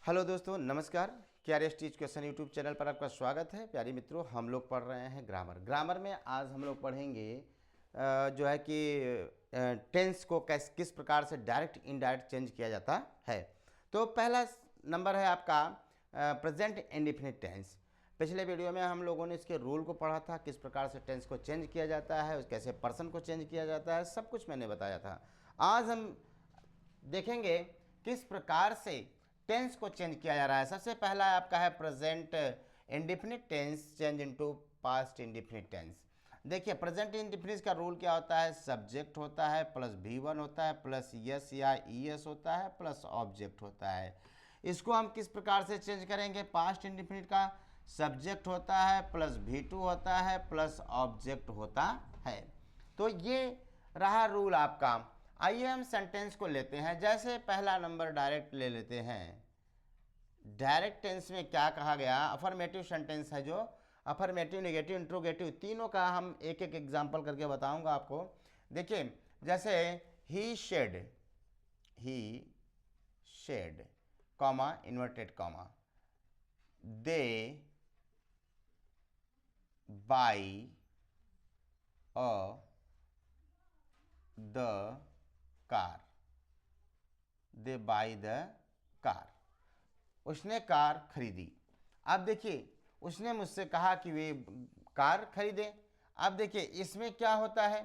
Hello दोस्तों, नमस्कार। क्यारियस teach question YouTube channel पर आपका स्वागत है। प्यारे मित्रों, हम लोग पढ़ रहे हैं ग्रामर में आज हम लोग पढ़ेंगे जो है कि टेंस को किस प्रकार से डायरेक्ट इनडायरेक्ट चेंज किया जाता है। तो पहला नंबर है आपका प्रेजेंट इंडेफिनिट टेंस। पिछले वीडियो में हम लोगों ने इसके रूल को पढ़ा था, किस प्रकार से टेंस को चेंज किया जाता है, कैसे पर्सन को चेंज किया जाता है, सब कुछ मैंने बताया था। आज हम देखेंगे किस प्रकार से टेंस को चेंज किया जा रहा है। सबसे पहला आपका है present indefinite tense change into past indefinite tense. देखिए, प्रेजेंट इंडेफिनिट का रूल क्या होता है, सब्जेक्ट होता है प्लस V1 होता है प्लस यस या ES होता है प्लस ऑब्जेक्ट होता है। इसको हम किस प्रकार से चेंज करेंगे, पास्ट इंडेफिनिट का सब्जेक्ट होता है प्लस V2 होता है प्लस ऑब्जेक्ट होता है। तो ये रहा रूल आपका। आइए हम सेंटेंस को लेते हैं। जैसे पहला नंबर डायरेक्ट ले लेते हैं। डायरेक्ट टेंस में क्या कहा गया, अफर्मेटिव सेंटेंस है, जो अफर्मेटिव, नेगेटिव, इंट्रोगेटिव तीनों का हम एक एक एग्जांपल करके बताऊंगा आपको। देखिए, जैसे ही said comma inverted comma, they buy the car, they buy the car, उसने कार खरीदी। अब देखिए, उसने मुझसे कहा कि वे कार खरीदे। अब देखिए, इसमें क्या होता है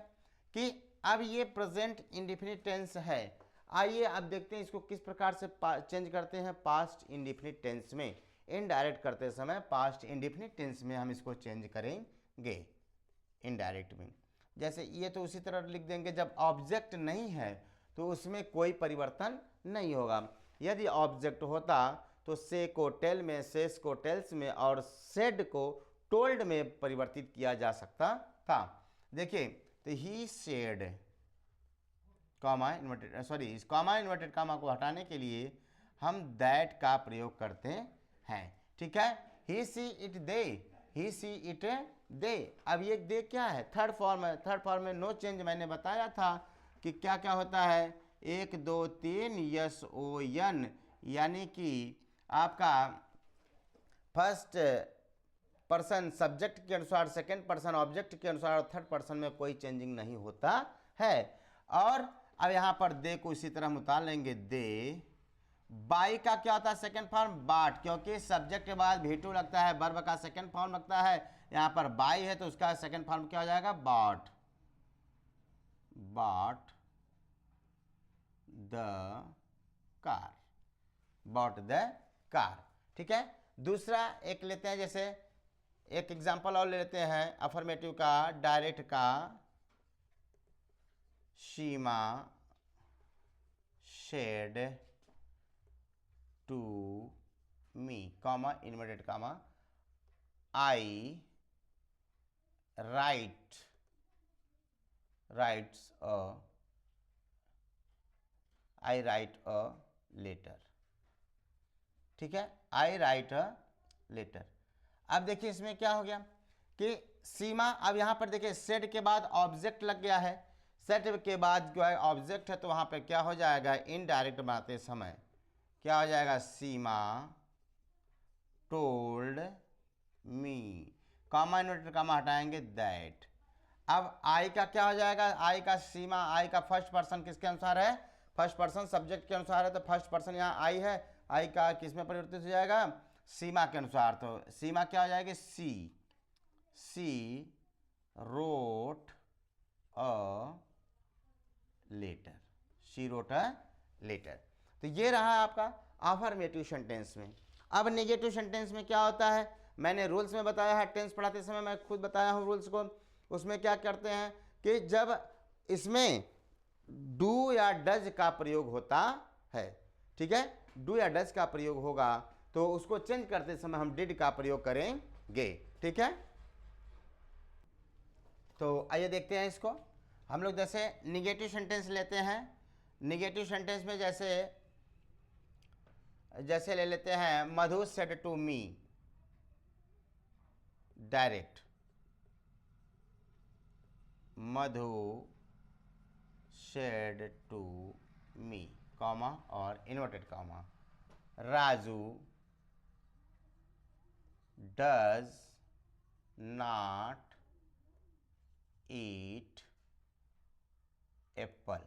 कि अब ये प्रेजेंट इंडेफिनिट टेंस है। आइए अब देखते हैं इसको किस प्रकार से चेंज करते हैं पास्ट इंडेफिनिट टेंस में। इनडायरेक्ट करते समय पास्ट इंडेफिनिट टेंस में हम इसको चेंज करेंगे इनडायरेक्ट में। जैसे ये तो उसी तरह लिख देंगे, जब ऑब्जेक्ट नहीं है तो उसमें कोई परिवर्तन नहीं होगा। यदि ऑब्जेक्ट होता तो से को टेल में, सेस को टेल्स में और सेड को टोल्ड में परिवर्तित किया जा सकता था। देखिए, तो he said comma inverted, sorry, इस कॉमा इन्वर्टेड कॉमा को हटाने के लिए हम दैट का प्रयोग करते हैं। ठीक है, ही see it they, he see it they. अब ये दे क्या है, थर्ड फॉर्म है। थर्ड फॉर्म में नो चेंज मैंने बताया था कि क्या क्या होता है, 1 2 3 यस ओ यन, यानी कि आपका फर्स्ट पर्सन सब्जेक्ट के अनुसार, सेकंड पर्सन ऑब्जेक्ट के अनुसार और थर्ड पर्सन में कोई चेंजिंग नहीं होता है। और अब यहां पर दे को इसी तरह हम उतार लेंगे, दे बाई का क्या होता है, सेकंड फॉर्म बाट, क्योंकि सब्जेक्ट के बाद V2 लगता है, वर्ब का सेकंड फॉर्म लगता है। यहां पर बाई है तो उसका सेकंड फॉर्म क्या हो जाएगा, bought, bought the car, bought the car. ठीक है, दूसरा एक लेते हैं, जैसे एक एग्जांपल और ले लेते हैं अफर्मेटिव का, डायरेक्ट का, Seema said to me comma inverted comma, I writes I write a letter. ठीक है, आई राइट अ लेटर। अब देखिए इसमें क्या हो गया कि सीमा, अब यहां पर देखिए सेड के बाद ऑब्जेक्ट लग गया है। सेड के बाद जो है ऑब्जेक्ट है, तो वहां पर क्या हो जाएगा, इनडायरेक्ट बनाते समय क्या हो जाएगा, Seema told me, comma inverted comma हटाएंगे, दैट। अब आई का क्या हो जाएगा, आई का सीमा, आई का फर्स्ट पर्सन किसके अनुसार है, फर्स्ट पर्सन सब्जेक्ट के अनुसार है, तो फर्स्ट पर्सन यहाँ आई है, आई का किस में परिवर्तित हो जाएगा, सीमा के अनुसार। तो सीमा क्या हो जाएगी, she wrote a letter, she wrote a letter. तो ये रहा आपका अफर्मेटिव सेंटेंस में। अब नेगेटिव सेंटेंस में क्या होता है, मैंने रूल्स में बताया है, टेंस पढ़ाते समय मैं खुद बताया हूं रूल्स को। उसमें क्या करते हैं कि जब इसमें डू या डज का प्रयोग होता है, ठीक है, डू या डज का प्रयोग होगा तो उसको चेंज करते समय हम डिड का प्रयोग करेंगे। ठीक है, तो आइए देखते हैं इसको हम लोग। जैसे निगेटिव सेंटेंस लेते हैं। निगेटिव सेंटेंस में जैसे जैसे ले लेते हैं, Madhu said to me, direct, Madhu said to me comma और inverted comma, Raju does not eat apple,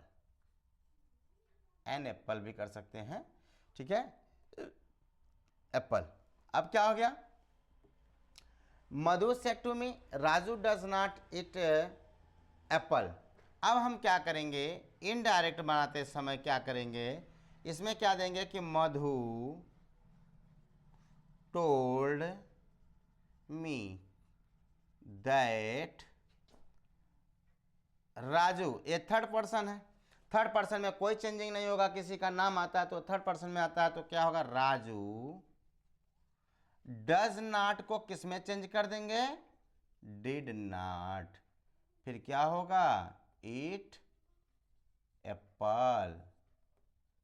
an apple भी कर सकते हैं, ठीक है, एप्पल। अब क्या हो गया, Madhu said to me Raju does not eat apple. अब हम क्या करेंगे, इनडायरेक्ट बनाते समय क्या करेंगे, इसमें क्या देंगे कि मधु टोल्ड मी दैट राजू, ये थर्ड पर्सन है, थर्ड पर्सन में कोई चेंजिंग नहीं होगा, किसी का नाम आता है तो थर्ड पर्सन में आता है, तो क्या होगा, राजू डज नॉट को किस में चेंज कर देंगे, डिड नॉट, फिर क्या होगा, ईट एप्पल,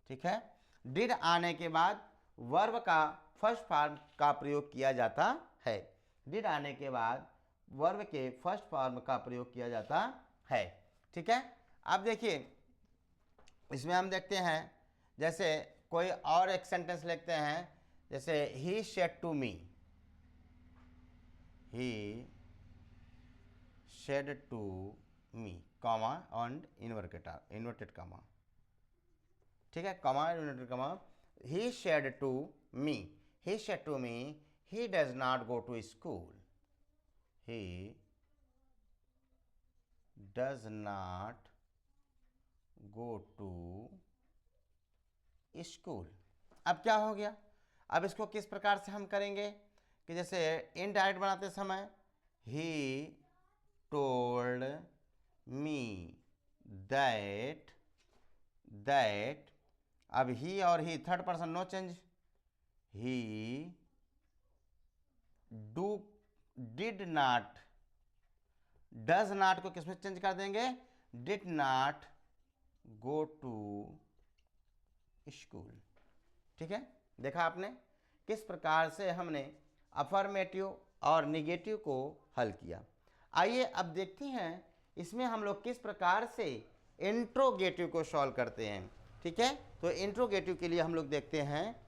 ठीक है। डिड आने के बाद वर्ब का फर्स्ट फॉर्म का प्रयोग किया जाता है, डिड आने के बाद वर्ब के फर्स्ट फॉर्म का प्रयोग किया जाता है, ठीक है। अब देखिए इसमें हम देखते हैं, जैसे कोई और एक सेंटेंस लिखते हैं, जैसे he said to me, he said to me, comma and inverted comma, ठीक है, comma inverted comma, he said to me, he said to me he does not go to school, he does not go to school। अब क्या हो गया, अब इसको किस प्रकार से हम करेंगे कि जैसे इनडायरेक्ट बनाते समय he told me that, अब ही और he third person no change, he did not, does not को किसमें चेंज कर देंगे, did not go to school, ठीक है। देखा आपने किस प्रकार से हमने अफर्मेटिव और निगेटिव को हल किया। आइए अब देखते हैं इसमें हम लोग किस प्रकार से इंट्रोगेटिव को सॉल्व करते हैं, ठीक है। तो इंट्रोगेटिव के लिए हम लोग देखते हैं,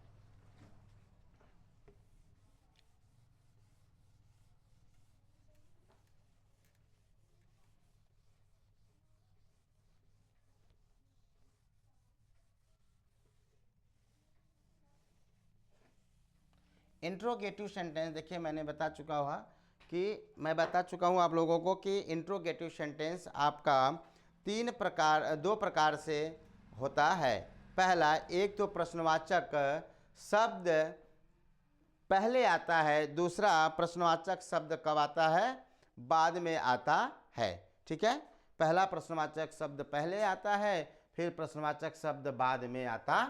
इंट्रोगेटिव सेंटेंस। देखिए मैंने बता चुका हुआ कि मैं बता चुका हूँ आप लोगों को कि इंट्रोगेटिव सेंटेंस आपका दो प्रकार से होता है। पहला, एक तो प्रश्नवाचक शब्द पहले आता है, दूसरा प्रश्नवाचक शब्द कब आता है, बाद में आता है, ठीक है। पहला प्रश्नवाचक शब्द पहले आता है, फिर प्रश्नवाचक शब्द बाद में आता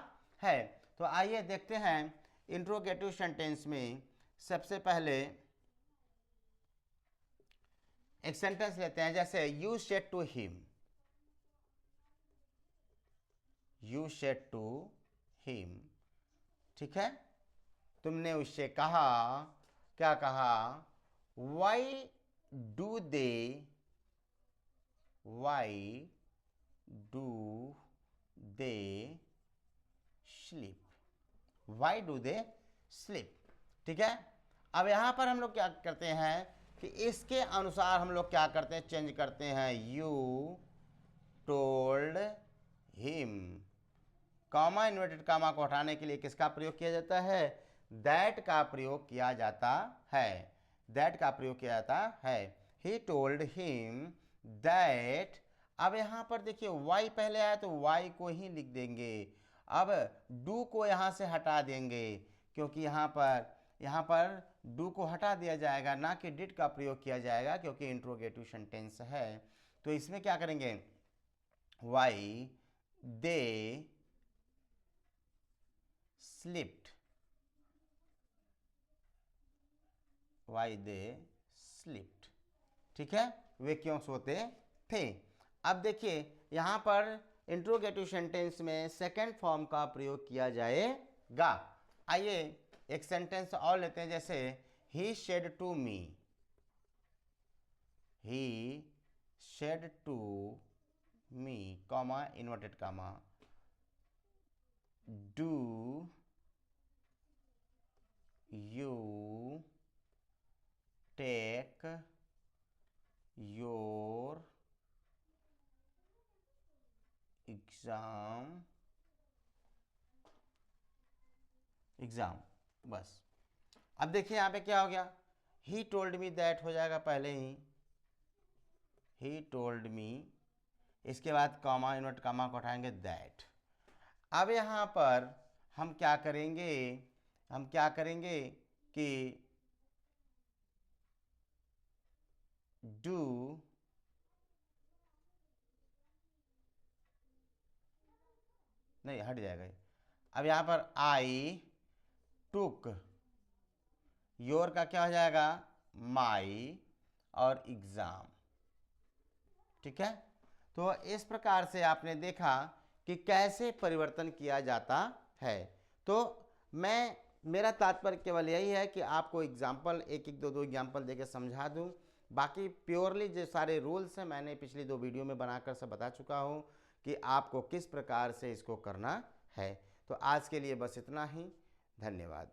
है। तो आइए देखते हैं इंट्रोगेटिव सेंटेंस में सबसे पहले एक सेंटेंस लेते हैं, जैसे you said to him, you said to him, ठीक है, तुमने उससे कहा, क्या कहा, why do they sleep, why do they sleep, ठीक है। अब यहां पर हम लोग क्या करते हैं कि इसके अनुसार हम लोग क्या करते हैं, चेंज करते हैं, you told him, comma inverted comma को हटाने के लिए किसका प्रयोग किया जाता है, दैट का प्रयोग किया जाता है, दैट का प्रयोग किया जाता है। ही टोल्ड हिम दैट, अब यहां पर देखिए वाई पहले आया तो वाई को ही लिख देंगे, अब डू को यहां से हटा देंगे, क्योंकि यहां पर डू को हटा दिया जाएगा, ना कि डिड का प्रयोग किया जाएगा, क्योंकि इंट्रोगेटिव सेंटेंस है। तो इसमें क्या करेंगे, why they slipped, why they slipped, ठीक है, वे क्यों सोते थे। अब देखिए यहां पर इंट्रोगेटिव सेंटेंस में सेकेंड फॉर्म का प्रयोग किया जाएगा। आइए एक सेंटेंस और लेते हैं, जैसे he said to me, he said to me, comma inverted comma, do you take your exam. बस अब देखिए यहाँ पे क्या हो गया, ही टोल्ड मी दैट हो जाएगा पहले ही टोल्ड मी, इसके बाद कॉमा इन्वर्ट कॉमा को उठाएंगे दैट। अब यहाँ पर हम क्या करेंगे कि डू नहीं हट जाएगा ये। अब यहाँ पर आई टुक, योर का क्या हो जाएगा माई और एग्जाम। ठीक है, तो इस प्रकार से आपने देखा कि कैसे परिवर्तन किया जाता है। तो मेरा तात्पर्य केवल यही है कि आपको एग्जाम्पल एक दो एग्जाम्पल देकर समझा दूं। बाकी प्योरली जो सारे रूल्स हैं मैंने पिछली 2 वीडियो में बनाकर सब बता चुका हूं कि आपको किस प्रकार से इसको करना है। तो आज के लिए बस इतना ही, धन्यवाद।